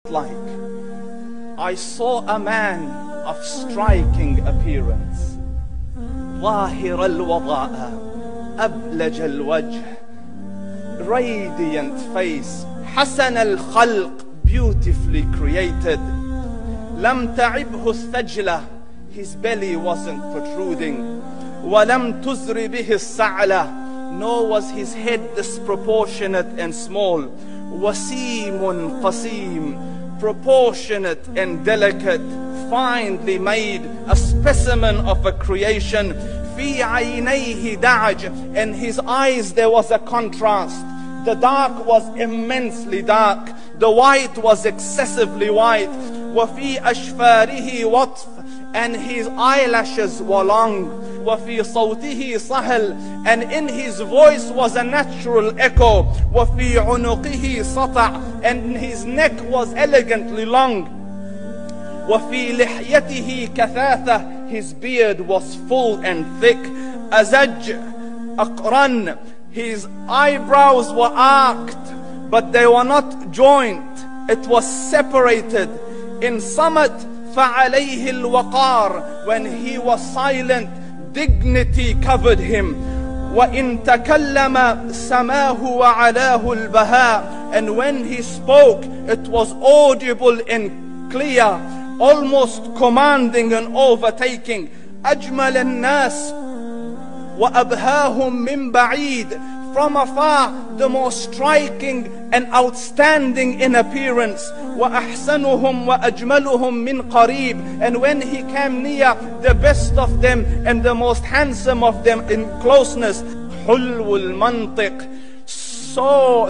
like. I saw a man of striking appearance. ظاهر الوضاء أبلج الوجه, radiant face, حسن الخلق, beautifully created. لم تعبه الثجلة, his belly wasn't protruding. ولم تزر به السعلة, nor was his head disproportionate and small. وسيم قسيم, proportionate and delicate, finely made, a specimen of a creation. في عينيه دعج, in his eyes there was a contrast. The dark was immensely dark, the white was excessively white. وفي أشفاره وطف, and his eyelashes were long. وفي صوته صهل, and in his voice was a natural echo. وفي عنقه سطع, and his neck was elegantly long. وفي لحيته كثاثة, his beard was full and thick. أزج أقرن, his eyebrows were arched, but they were not joint, it was separated. In summit فعليه الوقار, when he was silent, dignity covered him. وإن تكلم سماه وعلاه البهاء, and when he spoke it was audible and clear, almost commanding and overtaking. أجمل الناس وأبهاهم من بعيد, from afar the most striking and outstanding in appearance. وأحسنهم وأجملهم من قريب, and when he came near, the best of them and the most handsome of them in closeness. حلو المنطق,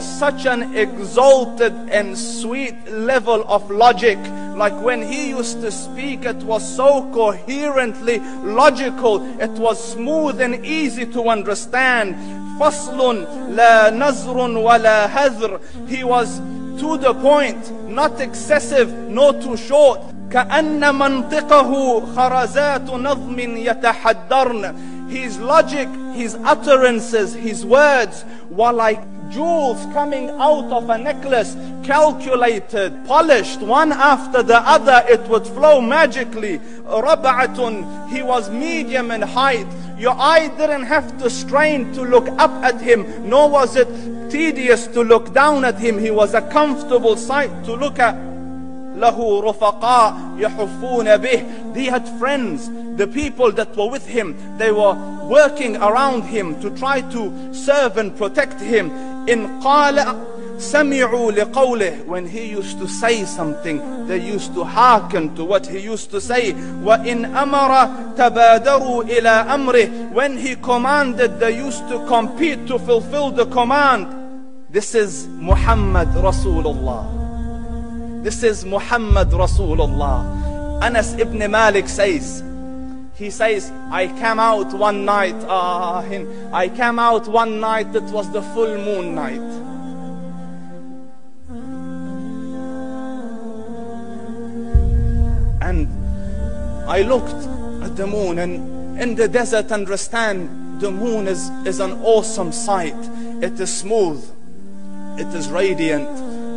such an exalted and sweet level of logic. Like when he used to speak, it was so coherently logical, it was smooth and easy to understand. فصل لا نزر ولا هذر, he was to the point, not excessive nor too short. كأن منطقه خرزات نظم يتحدرن, his logic, his utterances, his words were like jewels coming out of a necklace, calculated, polished, one after the other, it would flow magically. ربعة, he was medium in height. Your eye didn't have to strain to look up at him, nor was it tedious to look down at him. He was a comfortable sight to look at. له رفقاء يحفون به, he had friends, the people that were with him, they were working around him to try to serve and protect him. إن قال سمعوا لقوله, when he used to say something, they used to hearken to what he used to say. وإن أمر تبادروا إلى أمره, when he commanded, they used to compete to fulfill the command. This is Muhammad Rasulullah. This is Muhammad Rasulullah. Anas ibn Malik says, he says, I came out one night, it was the full moon night. And I looked at the moon, and in the desert, understand, the moon is an awesome sight. It is smooth, it is radiant,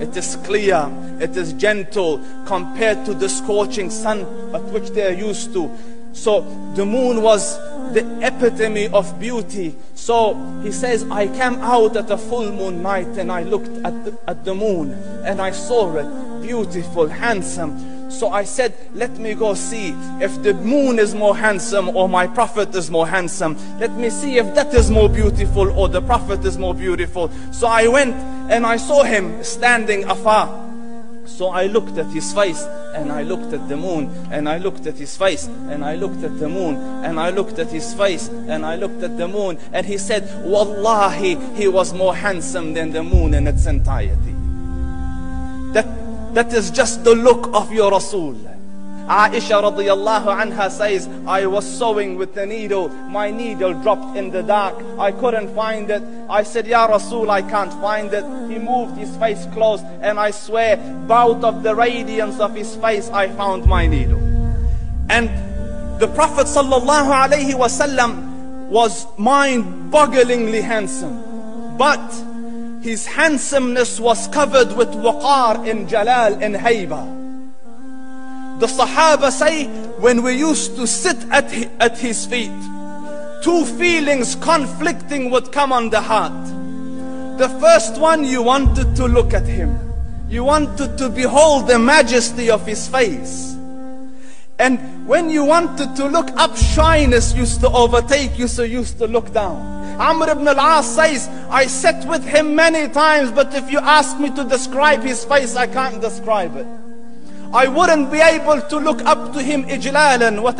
it is clear, it is gentle compared to the scorching sun at which they are used to. So the moon was the epitome of beauty. So he says, I came out at a full moon night and I looked at the moon and I saw it beautiful, handsome. So I said, let me go see if the moon is more handsome or my prophet is more handsome. Let me see if that is more beautiful or the prophet is more beautiful. So I went and I saw him standing afar. So I looked at his face and I looked at the moon, and I looked at his face and I looked at the moon, and I looked at his face and I looked at the moon, and he said, Wallahi, he was more handsome than the moon in its entirety. That is just the look of your Rasul. Aisha radiyallahu anha says, I was sewing with the needle, my needle dropped in the dark, I couldn't find it. I said, Ya Rasul, I can't find it. He moved his face close, and I swear, out of the radiance of his face, I found my needle. And the Prophet sallallahu alaihi wasallam was mind-bogglingly handsome, but His handsomeness was covered with waqar in jalal and hayba. The Sahaba say, when we used to sit at his feet, two feelings conflicting would come on the heart. The first one, you wanted to look at him. You wanted to behold the majesty of his face. And when you wanted to look up, shyness used to overtake you, so you used to look down. Amr ibn al-As says, I sat with him many times, but if you ask me to describe his face, I can't describe it. I wouldn't be able to look up to him ijlalan wa